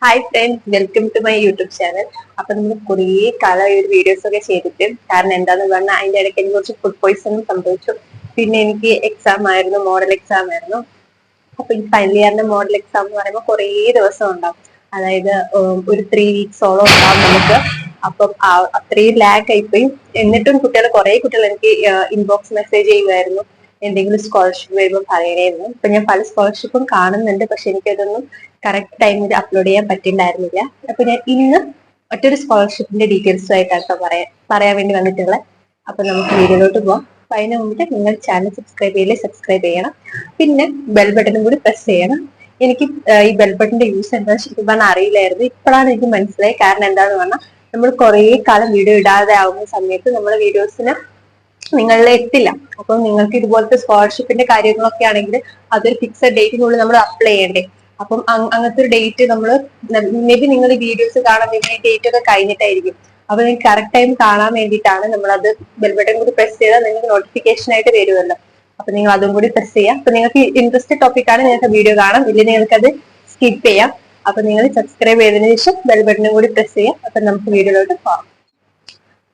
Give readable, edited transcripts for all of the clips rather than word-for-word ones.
Hi friends, welcome to my YouTube channel. അപ്പൊ നമ്മൾ കുറേ കാലം ഈ ഒരു വീഡിയോസ് ഒക്കെ ചെയ്തിട്ട്, കാരണം എന്താന്ന് പറഞ്ഞാൽ അതിന്റെ ഇടയ്ക്ക് എനിക്ക് കുറച്ച് ഫുഡ് പോയിസൺ സംഭവിച്ചു. പിന്നെ എനിക്ക് എക്സാം ആയിരുന്നു, മോഡൽ എക്സാം ആയിരുന്നു. അപ്പൊ ഈ ഫൈനൽ ഇയറിന്റെ മോഡൽ എക്സാം എന്ന് പറയുമ്പോൾ കുറേ ദിവസം ഉണ്ടാവും. അതായത് ഒരു 3 വീക്സോളം ഉണ്ടാവും നമുക്ക്. അപ്പം അത്രയും ലാഗ് ആയിപ്പോയി. എന്നിട്ടും കുറെ കുട്ടികൾ എനിക്ക് ഇൻബോക്സ് മെസ്സേജ് ചെയ്യുമായിരുന്നു, എന്തെങ്കിലും സ്കോളർഷിപ്പ് വരുമ്പോൾ പറയണമായിരുന്നു. ഇപ്പൊ ഞാൻ പല സ്കോളർഷിപ്പും കാണുന്നുണ്ട്, പക്ഷെ എനിക്കതൊന്നും കറക്റ്റ് ടൈമിൽ അപ്ലോഡ് ചെയ്യാൻ പറ്റിണ്ടായിരുന്നില്ല. അപ്പൊ ഞാൻ ഇന്ന് ഒറ്റൊരു സ്കോളർഷിപ്പിന്റെ ഡീറ്റെയിൽസുമായിട്ടാണ് പറയാൻ വേണ്ടി വന്നിട്ടുള്ളത്. അപ്പൊ നമുക്ക് വീഡിയോയിലോട്ട് പോവാം. അപ്പൊ അതിന് മുമ്പിട്ട് നിങ്ങൾ ചാനൽ സബ്സ്ക്രൈബ് ചെയ്യില്ലേ, സബ്സ്ക്രൈബ് ചെയ്യണം. പിന്നെ ബെൽ ബട്ടണും കൂടി പ്രസ് ചെയ്യണം. എനിക്ക് ഈ ബെൽ ബട്ടന്റെ യൂസ് എന്താ ശരിക്കും പറഞ്ഞാൽ അറിയില്ലായിരുന്നു. ഇപ്പോഴാണ് എനിക്ക് മനസ്സിലായി. കാരണം എന്താന്ന് പറഞ്ഞാൽ നമ്മൾ കുറെ കാലം വീഡിയോ ഇടാതെ ആവുന്ന സമയത്ത് നമ്മുടെ വീഡിയോസിന് നിങ്ങളിൽ എത്തില്ല. അപ്പം നിങ്ങൾക്ക് ഇതുപോലത്തെ സ്കോളർഷിപ്പിന്റെ കാര്യങ്ങളൊക്കെ ആണെങ്കിൽ അതൊരു ഫിക്സഡ് ഡേറ്റിനുള്ളിൽ നമ്മൾ അപ്ലൈ ചെയ്യണ്ടേ. അപ്പം അങ്ങനത്തെ ഒരു ഡേറ്റ് നമ്മൾ മേ ബി നിങ്ങൾ ഈ വീഡിയോസ് കാണാൻ വേണ്ടി ഈ ഡേറ്റ് ഒക്കെ കഴിഞ്ഞിട്ടായിരിക്കും. അപ്പൊ നിങ്ങൾക്ക് കറക്റ്റ് ടൈം കാണാൻ വേണ്ടിയിട്ടാണ് നമ്മളത് ബെൽ ബട്ടൺ കൂടി പ്രസ് ചെയ്താൽ നിങ്ങൾക്ക് നോട്ടിഫിക്കേഷൻ ആയിട്ട് വരുമല്ലോ. അപ്പൊ നിങ്ങൾ അതും കൂടി പ്രസ് ചെയ്യാം. അപ്പൊ നിങ്ങൾക്ക് ഇൻട്രസ്റ്റഡ് ടോപ്പിക് ആണ്, നിങ്ങൾക്ക് വീഡിയോ കാണാം, ഇല്ലെങ്കിൽ നിങ്ങൾക്ക് അത് സ്കിപ്പ് ചെയ്യാം. അപ്പൊ നിങ്ങൾ സബ്സ്ക്രൈബ് ചെയ്തതിനു ശേഷം ബെൽ ബട്ടണും കൂടി പ്രസ് ചെയ്യാം. അപ്പൊ നമുക്ക് വീഡിയോയിലോട്ട് പോകാം.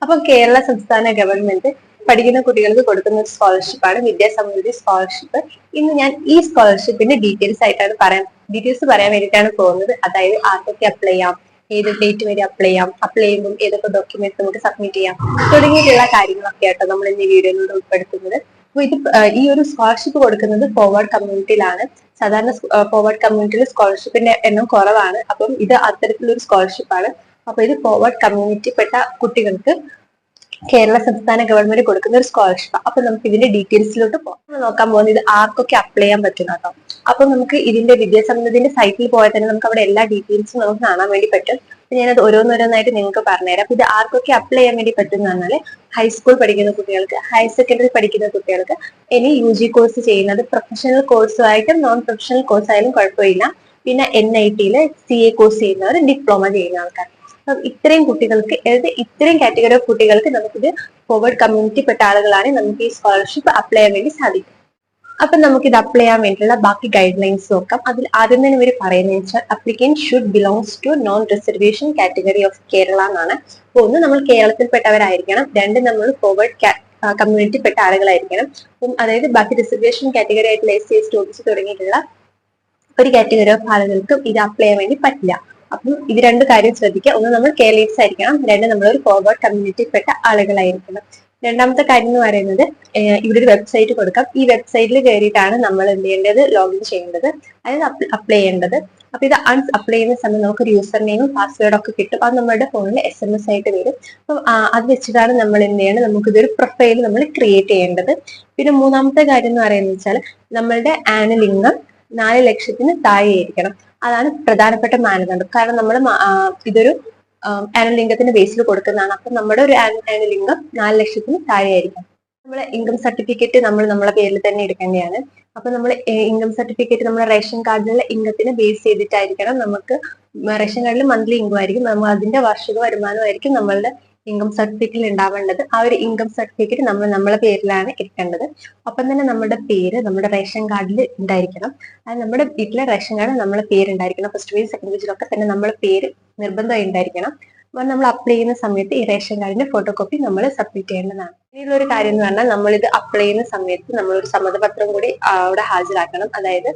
അപ്പൊ കേരള സംസ്ഥാന ഗവൺമെന്റ് പഠിക്കുന്ന കുട്ടികൾക്ക് കൊടുക്കുന്ന ഒരു സ്കോളർഷിപ്പാണ് വിദ്യാസമൃദ്ധി സ്കോളർഷിപ്പ്. ഇന്ന് ഞാൻ ഈ സ്കോളർഷിപ്പിന്റെ ഡീറ്റെയിൽസ് പറയാൻ വേണ്ടിയിട്ടാണ് പോകുന്നത്. അതായത് ആർക്കൊക്കെ അപ്ലൈ ചെയ്യാം, ഏത് ഡേറ്റ് വരെ അപ്ലൈ ചെയ്യാം, അപ്ലൈ ചെയ്യുമ്പോൾ ഏതൊക്കെ ഡോക്യുമെന്റ്സ് നമുക്ക് സബ്മിറ്റ് ചെയ്യാം തുടങ്ങിയിട്ടുള്ള കാര്യങ്ങളൊക്കെ ആട്ടോ നമ്മൾ ഇന്ന് ഈ വീഡിയോയിലൂടെ ഉൾപ്പെടുത്തുന്നത്. അപ്പൊ ഈ ഒരു സ്കോളർഷിപ്പ് കൊടുക്കുന്നത് ഫോർവേഡ് കമ്മ്യൂണിറ്റിയിലാണ്. സാധാരണ ഫോർവേഡ് കമ്മ്യൂണിറ്റിയിൽ സ്കോളർഷിപ്പിന്റെ എണ്ണം കുറവാണ്. അപ്പം ഇത് അത്തരത്തിലൊരു സ്കോളർഷിപ്പാണ്. അപ്പൊ ഇത് ഫോർവേഡ് കമ്മ്യൂണിറ്റി പെട്ട കുട്ടികൾക്ക് കേരള സംസ്ഥാന ഗവൺമെന്റ് കൊടുക്കുന്ന ഒരു സ്കോളർഷിപ്പ്. അപ്പൊ നമുക്ക് ഇതിന്റെ ഡീറ്റെയിൽസിലോട്ട് പോകാം. നോക്കാൻ പോകുന്നത് ഇത് ആർക്കൊക്കെ അപ്ലൈ ചെയ്യാൻ പറ്റും കേട്ടോ. അപ്പൊ നമുക്ക് ഇതിന്റെ വിദ്യാസംഘത്തിന്റെ സൈറ്റിൽ പോയാൽ തന്നെ നമുക്ക് അവിടെ എല്ലാ ഡീറ്റെയിൽസും നമുക്ക് കാണാൻ വേണ്ടി പറ്റും. ഞാനത് ഓരോന്നോരോന്നായിട്ട് നിങ്ങൾക്ക് പറഞ്ഞുതരാം. അപ്പൊ ഇത് ആർക്കൊക്കെ അപ്ലൈ ചെയ്യാൻ വേണ്ടി പറ്റും എന്ന് പറഞ്ഞാല് ഹൈസ്കൂൾ പഠിക്കുന്ന കുട്ടികൾക്ക്, ഹയർ സെക്കൻഡറി പഠിക്കുന്ന കുട്ടികൾക്ക്, ഇനി UG കോഴ്സ് ചെയ്യുന്നത് പ്രൊഫഷണൽ കോഴ്സുമായിട്ടും നോൺ പ്രൊഫഷണൽ കോഴ്സ് ആയാലും കുഴപ്പമില്ല. പിന്നെ NIT CA കോഴ്സ് ചെയ്യുന്നവർ, ഡിപ്ലോമ ചെയ്യുന്ന ആൾക്കാർ. ഇത്രയും കുട്ടികൾക്ക്, ഇത്രയും കാറ്റഗറി ഓഫ് കുട്ടികൾക്ക് നമുക്കിത് ഫോർവേഡ് കമ്മ്യൂണിറ്റി പെട്ട ആളുകളാണ് നമുക്ക് ഈ സ്കോളർഷിപ്പ് അപ്ലൈ ചെയ്യാൻ വേണ്ടി സാധിക്കും. അപ്പൊ നമുക്ക് ഇത് അപ്ലൈ ചെയ്യാൻ വേണ്ടിയുള്ള ബാക്കി ഗൈഡ് ലൈൻസ് നോക്കാം. അതിൽ ആദ്യം തന്നെ ഇവർ പറയുന്നത് വെച്ചാൽ applicant should belongs to non reservation category of Kerala എന്നാണ്. ഒന്ന്, നമ്മൾ കേരളത്തിൽപ്പെട്ടവരായിരിക്കണം. രണ്ട്, നമ്മൾ ഫോർവേഡ് കമ്മ്യൂണിറ്റി പെട്ട ആളുകളായിരിക്കണം. അതായത് ബാക്കി റിസർവേഷൻ കാറ്റഗറി ആയിട്ടുള്ള SC ST OBC തുടങ്ങിയിട്ടുള്ള ഒരു കാറ്റഗറി ഓഫ് ആളുകൾക്കും ഇത് അപ്ലൈ ചെയ്യാൻ വേണ്ടി പറ്റില്ല. അപ്പം ഇത് രണ്ട് കാര്യം ശ്രദ്ധിക്കുക. ഒന്ന്, നമ്മൾ കേരളീസ് ആയിരിക്കണം. രണ്ട്, നമ്മളൊരു ഫോർവേഡ് കമ്മ്യൂണിറ്റിയിൽപ്പെട്ട ആളുകളായിരിക്കണം. രണ്ടാമത്തെ കാര്യം എന്ന് പറയുന്നത്, ഇവിടെ ഒരു വെബ്സൈറ്റ് കൊടുക്കാം. ഈ വെബ്സൈറ്റിൽ കയറിയിട്ടാണ് നമ്മൾ എന്ത് ചെയ്യേണ്ടത്, ലോഗിൻ ചെയ്യേണ്ടത്, അതായത് അപ്ലൈ ചെയ്യേണ്ടത്. അപ്പൊ ഇത് അപ്ലൈ ചെയ്യുന്ന സമയം നമുക്കൊരു യൂസർ നെയിമും പാസ്വേഡും ഒക്കെ കിട്ടും. അത് നമ്മുടെ ഫോണിൽ SMS ആയിട്ട് വരും. അപ്പം അത് വെച്ചിട്ടാണ് നമ്മൾ എന്ത് ചെയ്യേണ്ടത്, നമുക്കിതൊരു പ്രൊഫൈൽ നമ്മൾ ക്രിയേറ്റ് ചെയ്യേണ്ടത്. പിന്നെ മൂന്നാമത്തെ കാര്യം എന്ന് പറയുന്നത് വെച്ചാൽ നമ്മളുടെ ആനുവൽ ഇൻകം 4 ലക്ഷത്തിന് താഴെയായിരിക്കണം. അതാണ് പ്രധാനപ്പെട്ട മാനദണ്ഡം. കാരണം നമ്മൾ ഇതൊരു ആനുവൽ ഇൻകത്തിന്റെ ബേസിൽ കൊടുക്കുന്നതാണ്. അപ്പൊ നമ്മുടെ ഒരു ആനുവൽ ഇൻകം 4 ലക്ഷത്തിന് താഴെയായിരിക്കും. നമ്മളെ ഇൻകം സർട്ടിഫിക്കറ്റ് നമ്മൾ നമ്മളെ പേരിൽ തന്നെ എടുക്കേണ്ടതാണ്. അപ്പൊ നമ്മൾ ഇൻകം സർട്ടിഫിക്കറ്റ് നമ്മുടെ റേഷൻ കാർഡിലുള്ള ഇൻകത്തിന് ബേസ് ചെയ്തിട്ടായിരിക്കണം. നമുക്ക് റേഷൻ കാർഡിൽ മന്ത്ലി ഇൻകം ആയിരിക്കും, നമ്മൾ അതിന്റെ വാർഷിക വരുമാനമായിരിക്കും നമ്മളുടെ ഇൻകം സർട്ടിഫിക്കറ്റിൽ ഉണ്ടാവേണ്ടത്. ആ ഒരു ഇൻകം സർട്ടിഫിക്കറ്റ് നമ്മൾ നമ്മളെ പേരിലാണ് എടുക്കേണ്ടത്. ഒപ്പം തന്നെ നമ്മുടെ പേര് നമ്മുടെ റേഷൻ കാർഡിൽ ഉണ്ടായിരിക്കണം. അത് നമ്മുടെ വീട്ടിലെ റേഷൻ കാർഡ് നമ്മളെ പേരുണ്ടായിരിക്കണം. ഫസ്റ്റ് പേജ്, സെക്കൻഡ് പേജിലൊക്കെ തന്നെ നമ്മളെ പേര് നിർബന്ധമായി ഉണ്ടായിരിക്കണം. അപ്പൊ നമ്മൾ അപ്ലൈ ചെയ്യുന്ന സമയത്ത് ഈ റേഷൻ കാർഡിന്റെ ഫോട്ടോ കോപ്പി നമ്മൾ സബ്മിറ്റ് ചെയ്യേണ്ടതാണ്. ഇനിയുള്ളൊരു കാര്യം എന്ന് പറഞ്ഞാൽ, നമ്മൾ ഇത് അപ്ലൈ ചെയ്യുന്ന സമയത്ത് നമ്മളൊരു സമ്മതപത്രം കൂടി അവിടെ ഹാജരാക്കണം. അതായത്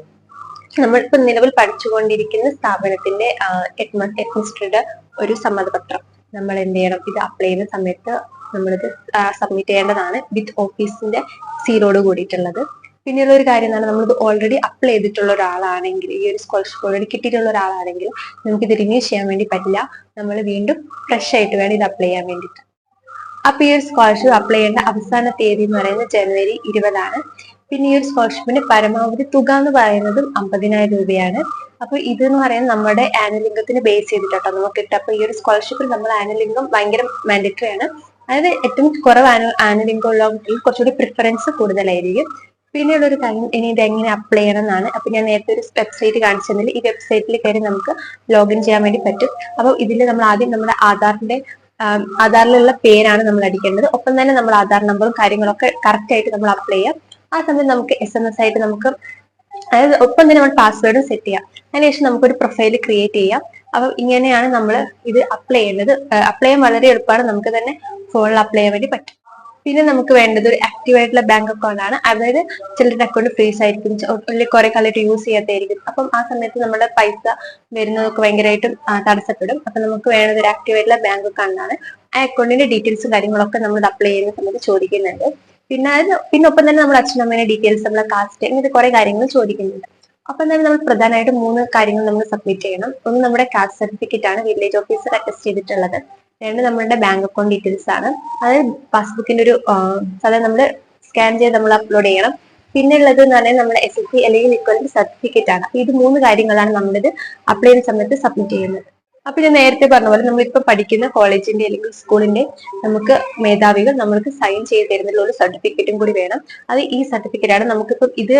നമ്മളിപ്പോ നിലവിൽ പഠിച്ചുകൊണ്ടിരിക്കുന്ന സ്ഥാപനത്തിന്റെ ഹെഡ്മിനിസ്ട്രിയുടെ ഒരു സമ്മതപത്രം നമ്മൾ എന്ത് ചെയ്യണം, ഇത് അപ്ലൈ ചെയ്യുന്ന സമയത്ത് നമ്മളിത് സബ്മിറ്റ് ചെയ്യേണ്ടതാണ്, വിത്ത് ഓഫീസിന്റെ സീലോട് കൂടിയിട്ടുള്ളത്. പിന്നെയുള്ള ഒരു കാര്യം എന്താണ്, നമ്മളിത് ഓൾറെഡി അപ്ലൈ ചെയ്തിട്ടുള്ള ഒരാളാണെങ്കിൽ, ഈ ഒരു സ്കോളർഷിപ്പ് ഓൾറെഡി കിട്ടിയിട്ടുള്ള ഒരാളാണെങ്കിൽ നമുക്കിത് റിന്യൂ ചെയ്യാൻ വേണ്ടി പറ്റില്ല. നമ്മൾ വീണ്ടും ഫ്രഷ് ആയിട്ട് വേണം ഇത് അപ്ലൈ ചെയ്യാൻ വേണ്ടിയിട്ട്. അപ്പൊ ഈ ഒരു സ്കോളർഷിപ്പ് അപ്ലൈ ചെയ്യേണ്ട അവസാന തീയതി എന്ന് പറയുന്നത് ജനുവരി 20. പിന്നെ ഈ ഒരു സ്കോളർഷിപ്പിന്റെ പരമാവധി തുക എന്ന് പറയുന്നത് 50,000 രൂപയാണ്. അപ്പൊ ഇതെന്ന് പറയുന്നത് നമ്മുടെ ആനുവൽ ഇൻകത്തിന് ബേസ് ചെയ്തിട്ടോ നമുക്ക് കിട്ടുക. അപ്പൊ ഈ ഒരു സ്കോളർഷിപ്പിൽ നമ്മൾ ആനുവൽ ഇൻകം ഭയങ്കര മാൻഡറ്ററി ആണ്. അതായത് ഏറ്റവും കുറവ് ആനുവൽ ഇൻകം ഉള്ള കുട്ടികൾ കുറച്ചുകൂടി പ്രിഫറൻസ് കൂടുതലായിരിക്കും. പിന്നെയുള്ള ഒരു കാര്യം, ഇനി ഇത് എങ്ങനെ അപ്ലൈ ചെയ്യണം എന്നാണ്. അപ്പൊ ഞാൻ നേരത്തെ ഒരു വെബ്സൈറ്റ് കാണിച്ചതിൽ ഈ വെബ്സൈറ്റിൽ കയറി നമുക്ക് ലോഗിൻ ചെയ്യാൻ വേണ്ടി പറ്റും. അപ്പൊ ഇതിൽ നമ്മൾ ആദ്യം നമ്മുടെ ആധാറിലുള്ള പേരാണ് നമ്മൾ അടിക്കേണ്ടത്. ഒപ്പം തന്നെ നമ്മൾ ആധാർ നമ്പറും കാര്യങ്ങളൊക്കെ കറക്റ്റ് ആയിട്ട് നമ്മൾ അപ്ലൈ ചെയ്യാം. ആ സമയത്ത് നമുക്ക് SMS ആയിട്ട് നമുക്ക്, അതായത് ഒപ്പം തന്നെ നമ്മൾ പാസ്വേഡും സെറ്റ് ചെയ്യാം. അതിനുശേഷം നമുക്കൊരു പ്രൊഫൈൽ ക്രിയേറ്റ് ചെയ്യാം. അപ്പൊ ഇങ്ങനെയാണ് നമ്മൾ ഇത് അപ്ലൈ ചെയ്യുന്നത്. അപ്ലൈ ചെയ്യാൻ വളരെ എളുപ്പമാണ്, നമുക്ക് തന്നെ ഫോണിൽ അപ്ലൈ ചെയ്യാൻ വേണ്ടി പറ്റും. പിന്നെ നമുക്ക് വേണ്ടത് ഒരു ആക്റ്റീവ് ആയിട്ടുള്ള ബാങ്ക് അക്കൗണ്ട് ആണ്. അതായത് ചിലരുടെ അക്കൗണ്ട് ഫ്രീസ് ആയിരിക്കും, അല്ലെങ്കിൽ കുറെ കാലമായിട്ട് യൂസ് ചെയ്യാത്തായിരിക്കും. അപ്പം ആ സമയത്ത് നമ്മുടെ പൈസ വരുന്നതൊക്കെ ഭയങ്കരമായിട്ടും തടസ്സപ്പെടും. അപ്പൊ നമുക്ക് വേണ്ടത് ഒരു ആക്റ്റീവ് ആയിട്ടുള്ള ബാങ്ക് അക്കൗണ്ട് ആണ്. ആ അക്കൗണ്ടിന്റെ ഡീറ്റെയിൽസും കാര്യങ്ങളൊക്കെ നമ്മൾ അപ്ലൈ ചെയ്യുന്ന സമയത്ത് ചോദിക്കുന്നുണ്ട്. പിന്നെ ഒപ്പം തന്നെ നമ്മുടെ അച്ഛനമ്മേന്റെ ഡീറ്റെയിൽസ്, നമ്മുടെ കാസ്റ്റ്, ഇങ്ങനത്തെ കുറെ കാര്യങ്ങൾ ചോദിക്കുന്നുണ്ട്. അപ്പൊ തന്നെ നമ്മൾ പ്രധാനമായിട്ടും 3 കാര്യങ്ങൾ നമ്മൾ സബ്മിറ്റ് ചെയ്യണം. ഒന്ന് നമ്മുടെ കാസ്റ്റ് സർട്ടിഫിക്കറ്റ് ആണ്, വില്ലേജ് ഓഫീസർ അറ്റസ്റ്റ് ചെയ്തിട്ടുള്ളത്. രണ്ട് നമ്മുടെ ബാങ്ക് അക്കൗണ്ട് ഡീറ്റെയിൽസ് ആണ്, അതായത് പാസ്ബുക്കിന്റെ ഒരു സാധാരണ നമ്മൾ സ്കാൻ ചെയ്ത് നമ്മൾ അപ്ലോഡ് ചെയ്യണം. പിന്നെ ഉള്ളത് എന്ന് പറഞ്ഞാൽ നമ്മുടെ SSC അല്ലെങ്കിൽ ഇക്വലന്റ് സർട്ടിഫിക്കറ്റ് ആണ്. ഇത് 3 കാര്യങ്ങളാണ് നമ്മളിത് അപ്ലൈ ചെയ്യുന്ന സമയത്ത് സബ്മിറ്റ് ചെയ്യുന്നത്. അപ്പൊ ഞാൻ നേരത്തെ പറഞ്ഞ പോലെ നമ്മളിപ്പോ പഠിക്കുന്ന കോളേജിന്റെ അല്ലെങ്കിൽ സ്കൂളിന്റെ നമുക്ക് മേധാവികൾ നമ്മൾക്ക് സൈൻ ചെയ്ത് തരുന്നുള്ള ഒരു സർട്ടിഫിക്കറ്റും കൂടി വേണം. അത് ഈ സർട്ടിഫിക്കറ്റ് ആണ്. നമുക്കിപ്പം ഇത്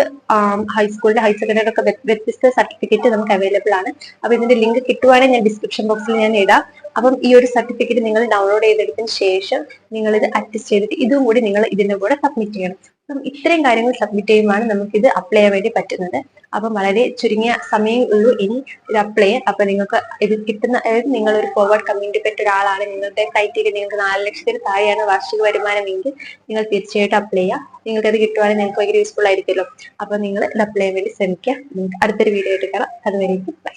ഹൈസ്കൂളിന്റെ ഹയർ സെക്കൻഡറി ഒക്കെ വ്യത്യസ്ത സർട്ടിഫിക്കറ്റ് നമുക്ക് അവൈലബിൾ ആണ്. അപ്പൊ ഇതിന്റെ ലിങ്ക് കിട്ടുവാണെങ്കിൽ ഞാൻ ഡിസ്ക്രിപ്ഷൻ ബോക്സിൽ ഞാൻ ഇടാം. അപ്പം ഈ ഒരു സർട്ടിഫിക്കറ്റ് നിങ്ങൾ ഡൗൺലോഡ് ചെയ്തെടുത്തതിന് ശേഷം നിങ്ങൾ ഇത് അറ്റസ്റ്റ് ചെയ്തിട്ട് ഇതും കൂടി നിങ്ങൾ ഇതിന്റെ കൂടെ സബ്മിറ്റ് ചെയ്യണം. അപ്പം ഇത്രയും കാര്യങ്ങൾ സബ്മിറ്റ് ചെയ്യുമ്പോഴാണ് നമുക്ക് ഇത് അപ്ലൈ ചെയ്യാൻ വേണ്ടി പറ്റുന്നത്. അപ്പം വളരെ ചുരുങ്ങിയ സമയം ഉള്ളൂ ഇനി ഇത് അപ്ലൈ ചെയ്യാൻ. അപ്പൊ നിങ്ങൾക്ക് ഇത് കിട്ടുന്ന, അതായത് നിങ്ങൾ ഒരു ഫോർവേഡ് കമ്മ്യൂണിറ്റി പെട്ട ഒരാളാണ്, നിങ്ങളുടെ ക്രൈറ്റീരിയ നിങ്ങൾക്ക് 4 ലക്ഷത്തിന് താഴെയാണ് വാർഷിക വരുമാനമെങ്കിൽ നിങ്ങൾ തീർച്ചയായിട്ടും അപ്ലൈ ചെയ്യുക. നിങ്ങൾക്ക് അത് കിട്ടുവാണെങ്കിൽ നിങ്ങൾക്ക് ഭയങ്കര യൂസ്ഫുൾ ആയിരിക്കുമല്ലോ. അപ്പൊ നിങ്ങൾ ഇത് അപ്ലൈ ചെയ്യാൻ വേണ്ടി ശ്രമിക്കുക. നിങ്ങൾക്ക് അടുത്തൊരു വീഡിയോ ആയിട്ട് കാണാം. അതുവരേക്കും ബൈ.